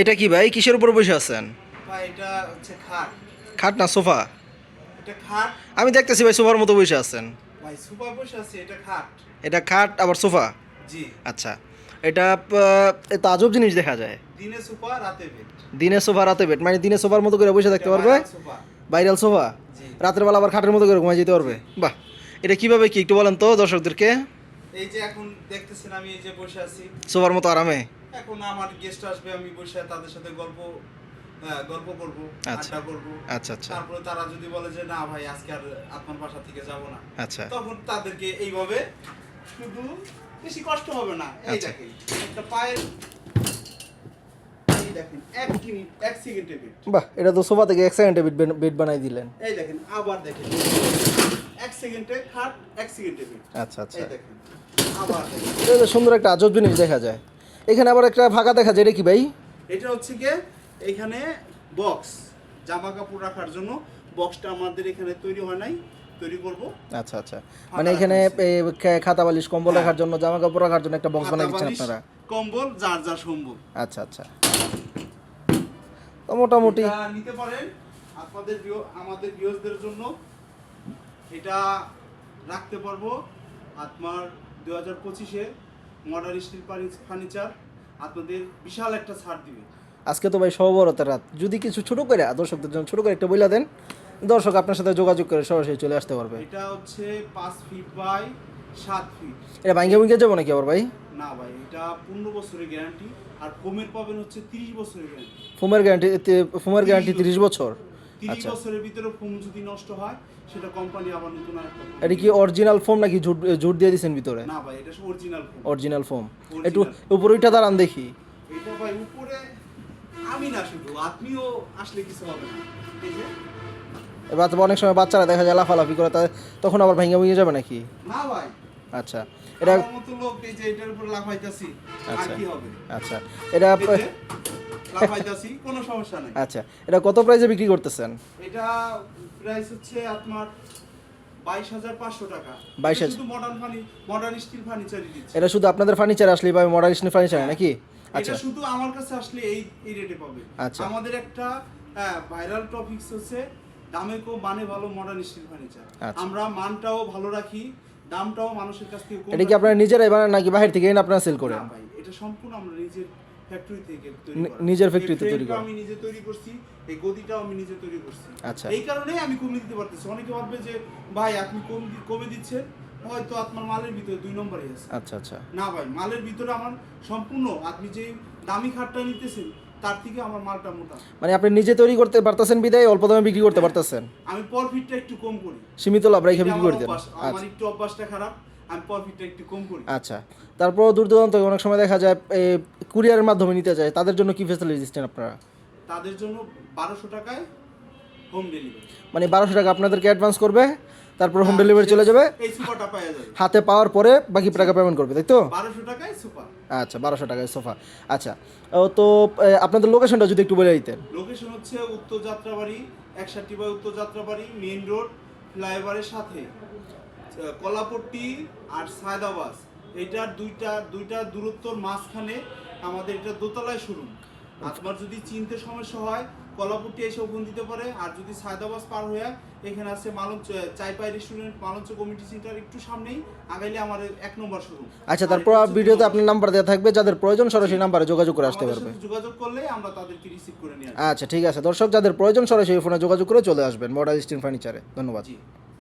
এটা কি ভাই, কিসের উপর বসে আছেন? ভাই এটা হচ্ছে খাট। খাট না সোফা? এটা খাট। আমি দেখতেছি ভাই সোফার মতো বসে আছেন। ভাই সুপার বসে আছে, এটা খাট। এটা খাট আবার সোফা? জি। আচ্ছা, এটা তো আজব জিনিস দেখা যায়। দিনে সোফা, রাতে বেড। দিনে সোফা রাতে বেড, মানে দিনে সোফার মতো করে বসে থাকতে পারবে, সোফা। Viral sofa. জি। রাতের বেলা আবার খাটের মতো করে ঘুমাই যেতে পারবে। বাহ, এটা কিভাবে কি একটু বলেন তো দর্শকদেরকে। এই যে এখন দেখতেছেন আমি এই যে বসে আছি সোফার মতো আরামে। এখন আমার গেস্ট আসবে, আমি বসে তাদের সাথে গল্প করব, আচ্ছা আড্ডা করব। আচ্ছা আচ্ছা তারপরে তারা যদি বলে যে না ভাই আজকে আর আপনার বাসা থেকে যাব না, আচ্ছা তখন তাদেরকে এইভাবে শুধু বেশি কষ্ট হবে না। এই আচ্ছা। দেখেন একটা পায়ের, এই দেখেন 1 সেকেন্ডে বেড। বাহ, এটা তো সোফা থেকে 1 সেকেন্ডে বেড বানাই দিলেন। এই দেখেন আবার দেখেন 1 সেকেন্ডে খাট, 1 সেকেন্ডে বেড। আচ্ছা আচ্ছা, এই দেখেন আবার দেখেন। এটা তো সুন্দর একটা আজব জিনিস দেখা যায়। এখানে আবার একটা ফাঁকা দেখা যায়, এটা কি ভাই? এটা হচ্ছে গিয়ে এখানে বক্স, জামা কাপড় রাখার জন্য বক্সটা আমাদের এখানে তৈরি হয় নাই, তৈরি করব। আচ্ছা আচ্ছা, মানে এখানে খাতা বালিশ কম্বল রাখার জন্য, জামা কাপড় রাখার জন্য একটা বক্স বানিয়ে দিচ্ছেন আপনারা? কম্বল যার যার সম্ভব। আচ্ছা আচ্ছা, তো মোটামুটি এটা নিতে পারেন আপনাদের আমাদের ভিউয়ারদের জন্য। এটা রাখতে পারবো আপনার 2025-এ মডার্ন স্টিল ফার্নিচার আপনাদের বিশাল একটা ছাড় দিবে। আজকে তো ভাই সবরতের রাত, যদি কিছু ছোট করে দর্শকদের জন্য ছোট করে একটা বইলা দেন, দর্শক আপনার সাথে যোগাযোগ করে সরাসরি চলে আসতে পারবে। এটা হচ্ছে 5 ফিট বাই 7 ফিট। এটা ভাঙ্গে ভুঙ্গে যাবো নাকি আবার ভাই? না ভাই, এটা 15 বছরের গ্যারান্টি, আর ফোমের পাবেন হচ্ছে 30 বছরের গ্যারান্টি। ফোমের গ্যারান্টি 30 বছর? 30 আচ্ছা, বছরের ভিতরে ফোম যদি নষ্ট হয় সেটা কোম্পানি আবার নতুন একটা foam এটা কি অরিজিনাল ফোম নাকি ঝুট দিয়ে দিয়েছেন ভিতরে? না ভাই, এটা original foam. Original foam. Original। একটু উপরে উঠা দাঁড়ান দেখি। এটা ভাই উপরে আমি না, শুধু আপনিও আসলে কিছু হবে না। এই যে এবার তো অনেক সময় বাচ্চারা দেখা যায় লাফালাফি করে, তখন আবার ভেঙে ভেঙে যাবে নাকি? না ভাই, আচ্ছা, এটা আমার মতো লোক এই যে এটার উপর লাফাইতাছি, আর আচ্ছা কি হবে? আচ্ছা, এটা এই যে লাফাইতাছি, কোনো সমস্যা নাই। আচ্ছা, এটা কত প্রাইসে বিক্রি করতেছেন? এটা প্রাইস হচ্ছে আপনার 22,500 টাকা। 22,000 শুধু মডার্ন স্টিল ফার্নিচারই দিচ্ছে। এটা শুধু আপনাদের ফার্নিচার আসলেই পাবে, মডার্ন স্টিল ফার্নিচার নাকি? আচ্ছা এটা শুধু আমার কাছে আসলে এই রেটে পাবে। আচ্ছা। আমাদের একটা ভাইরাল টপিকস হচ্ছে দামে কম মানে ভালো মডার্ন স্টিল ফার্নিচার। আচ্ছা। আমরা মানটাও ভালো রাখি, দামটাও মানুষের কাছ থেকে কম এটা কি রাখি। আপনারা নিজেরাই বানান নাকি বাইরে থেকে এনে আপনারা সেল করেন? না ভাই, এটা সম্পূর্ণ আমরা নিজের ফ্যাক্টরি থেকে তৈরি করা। নিজের ফ্যাক্টরিতে এই তৈরি ফ্রেমটা করা? আমি নিজে তৈরি করছি, এই গদিটাও আমি নিজে তৈরি করছি। আচ্ছা। এই কারণেই আমি কমে দিতে পারতেছি। অনেকে ভাববে যে ভাই আপনি কমে দিচ্ছেন, হয়তো আপনার মালের ভিতরে 2 নম্বরই আছে। আচ্ছা আচ্ছা, না ভাই, মালের ভিতরে আমার সম্পূর্ণ, আপনি যে দামি খাটটা নিতেছেন তার থেকে আমার মালটা মোটা। মানে আপনি নিজে তৈরি করতে পারতেছেন বিদায় অল্প দামে বিক্রি করতে পারতেছেন? আমি প্রফিটটা একটু কম করি, সীমিত লাভ রেখে এটা বিক্রি আমার করে দেন? অভ্যাস। আমার আচ্ছা একটু অভ্যাসটা খারাপ, আমি প্রফিটটা একটু কম করি। আচ্ছা, তারপর দূর দূরান্ত অনেক সময় দেখা যায় কুরিয়ারের মাধ্যমে নিতে যায়, তাদের জন্য কি ফ্যাসিলিটি দিচ্ছেন আপনারা? তাদের জন্য 1200 টাকায় হোম ডেলিভারি। মানে 1200 টাকা আপনাদেরকে অ্যাডভান্স করবে, তারপর হোম ডেলিভারি চলে যাবে, এই সুপারটা পাওয়া যাবে হাতে পাওয়ার পরে বাকি টাকা পেমেন্ট করবে, তাই তো? 1200 টাকায় সুপার। আচ্ছা, 1200 টাকায় সোফা। আচ্ছা, তো আপনাদের লোকেশনটা যদি একটু বলে দিতেন। লোকেশন হচ্ছে উত্তর যাত্রাবাড়ি, 61 বাই উত্তর যাত্রাবাড়ি মেইন রোড, ফ্লাইওভারের সাথে কলাপট্টি আর সায়দাবাস, এইটার দুইটা দূরত্বর মাঝখানে আমাদের এটা দোতলায় শোরুম। আপনার যদি চিনতে সমস্যা হয় কলাপট্টি এসে ওপেন দিতে পারে, আর যদি সায়দাবাস পার হয়ে এখানে আছে মালঞ্চ চাইপাই রেস্টুরেন্ট, মালঞ্চ কমিউনিটি সেন্টার একটু সামনেই আগাইলে আমাদের 1 নম্বর শোরুম। আচ্ছা, তারপর ভিডিওতে আপনার নাম্বার দেওয়া থাকবে, যাদের প্রয়োজন সরাসরি নাম্বারে যোগাযোগ করে আসতে পারবে। যোগাযোগ করলে আমরা তাদেরকে রিসিভ করে নিয়ে আসবো। আচ্ছা ঠিক আছে দর্শক, যাদের প্রয়োজন সরাসরি ফোনে যোগাযোগ করে চলে আসবেন মডার্ন স্টিল ফার্নিচারে। ধন্যবাদ। জি।